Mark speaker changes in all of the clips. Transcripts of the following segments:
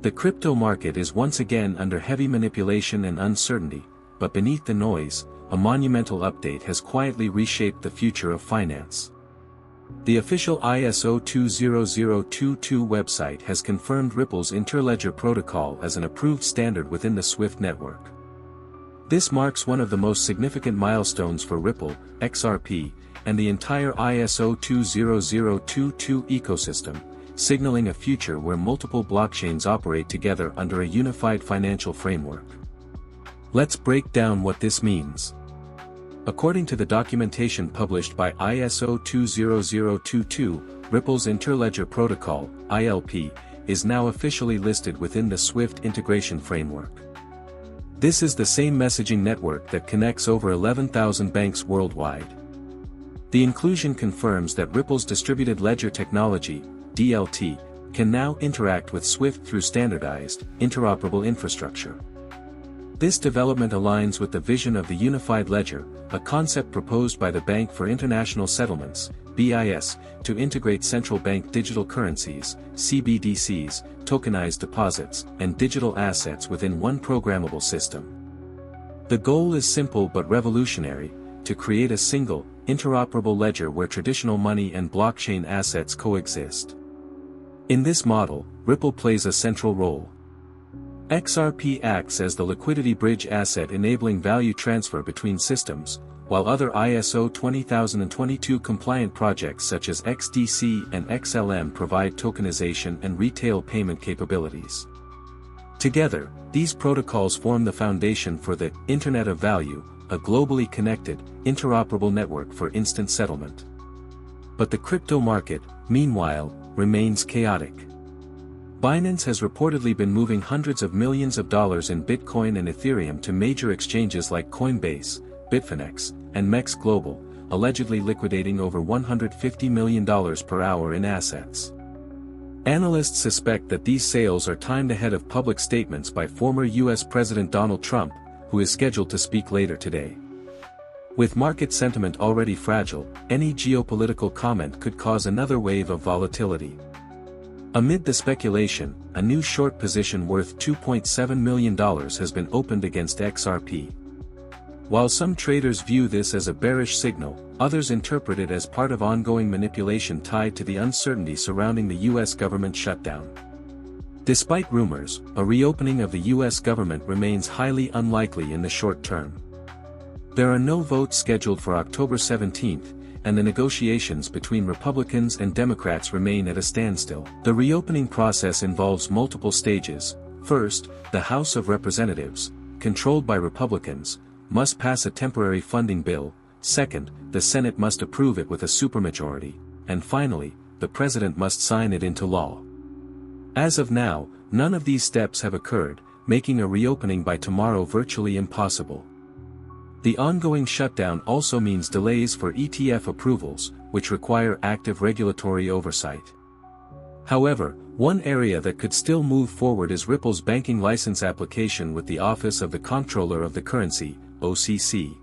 Speaker 1: The crypto market is once again under heavy manipulation and uncertainty, but beneath the noise, a monumental update has quietly reshaped the future of finance. The official ISO 20022 website has confirmed Ripple's Interledger protocol as an approved standard within the SWIFT network. This marks one of the most significant milestones for Ripple, XRP, and the entire ISO 20022 ecosystem, signaling a future where multiple blockchains operate together under a unified financial framework. Let's break down what this means. According to the documentation published by ISO 20022, Ripple's Interledger Protocol, ILP, is now officially listed within the SWIFT integration framework. This is the same messaging network that connects over 11,000 banks worldwide. The inclusion confirms that Ripple's distributed ledger technology, DLT, can now interact with SWIFT through standardized, interoperable infrastructure. This development aligns with the vision of the Unified Ledger, a concept proposed by the Bank for International Settlements, BIS, to integrate central bank digital currencies, CBDCs, tokenized deposits, and digital assets within one programmable system. The goal is simple but revolutionary: to create a single, interoperable ledger where traditional money and blockchain assets coexist. In this model, Ripple plays a central role. XRP acts as the liquidity bridge asset enabling value transfer between systems, while other ISO 20022 compliant projects such as XDC and XLM provide tokenization and retail payment capabilities. Together, these protocols form the foundation for the Internet of Value, a globally connected, interoperable network for instant settlement. But the crypto market, meanwhile, remains chaotic. Binance has reportedly been moving hundreds of millions of dollars in Bitcoin and Ethereum to major exchanges like Coinbase, Bitfinex, and MEX Global, allegedly liquidating over $150 million per hour in assets. Analysts suspect that these sales are timed ahead of public statements by former U.S. President Donald Trump, who is scheduled to speak later today. With market sentiment already fragile, any geopolitical comment could cause another wave of volatility. Amid the speculation, a new short position worth $2.7 million has been opened against XRP. While some traders view this as a bearish signal, others interpret it as part of ongoing manipulation tied to the uncertainty surrounding the U.S. government shutdown. Despite rumors, a reopening of the U.S. government remains highly unlikely in the short term. There are no votes scheduled for October 17th, and the negotiations between Republicans and Democrats remain at a standstill. The reopening process involves multiple stages. First, the House of Representatives, controlled by Republicans, must pass a temporary funding bill. Second, the Senate must approve it with a supermajority. And finally, the President must sign it into law. As of now, none of these steps have occurred, making a reopening by tomorrow virtually impossible. The ongoing shutdown also means delays for ETF approvals, which require active regulatory oversight. However, one area that could still move forward is Ripple's banking license application with the Office of the Comptroller of the Currency, OCC.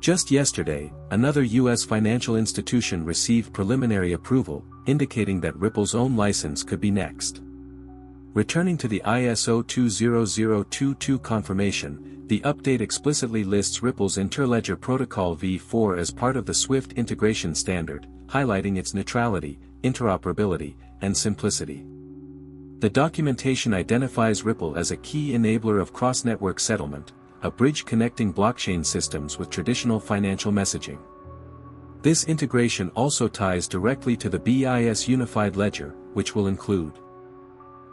Speaker 1: Just yesterday, another U.S. financial institution received preliminary approval, indicating that Ripple's own license could be next. Returning to the ISO 20022 confirmation, the update explicitly lists Ripple's Interledger Protocol v4 as part of the SWIFT integration standard, highlighting its neutrality, interoperability, and simplicity. The documentation identifies Ripple as a key enabler of cross-network settlement, a bridge connecting blockchain systems with traditional financial messaging. This integration also ties directly to the BIS Unified Ledger, which will include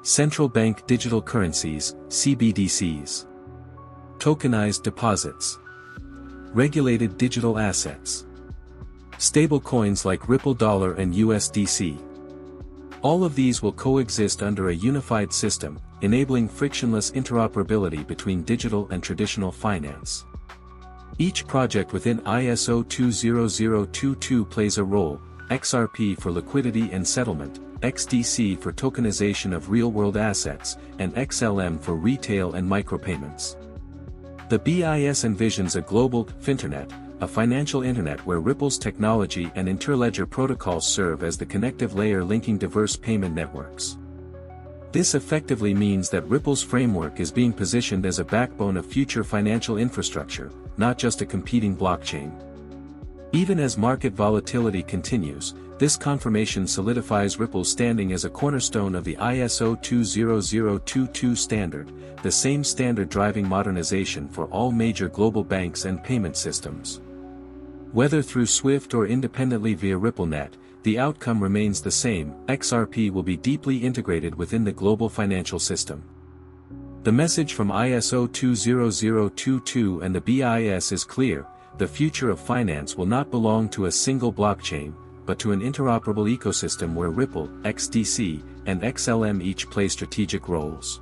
Speaker 1: central bank digital currencies, CBDCs, tokenized deposits, regulated digital assets, stablecoins like Ripple Dollar and USDC. All of these will coexist under a unified system, enabling frictionless interoperability between digital and traditional finance. Each project within ISO 20022 plays a role: XRP for liquidity and settlement, XDC for tokenization of real-world assets, and XLM for retail and micropayments. The BIS envisions a global finternet, a financial internet where Ripple's technology and Interledger protocols serve as the connective layer linking diverse payment networks. This effectively means that Ripple's framework is being positioned as a backbone of future financial infrastructure, not just a competing blockchain. Even as market volatility continues, this confirmation solidifies Ripple's standing as a cornerstone of the ISO 20022 standard, the same standard driving modernization for all major global banks and payment systems. Whether through SWIFT or independently via RippleNet, the outcome remains the same: XRP will be deeply integrated within the global financial system. The message from ISO 20022 and the BIS is clear: the future of finance will not belong to a single blockchain, but to an interoperable ecosystem where Ripple, XDC, and XLM each play strategic roles.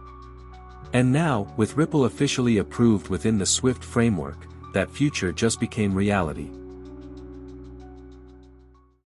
Speaker 1: And now, with Ripple officially approved within the SWIFT framework, that future just became reality.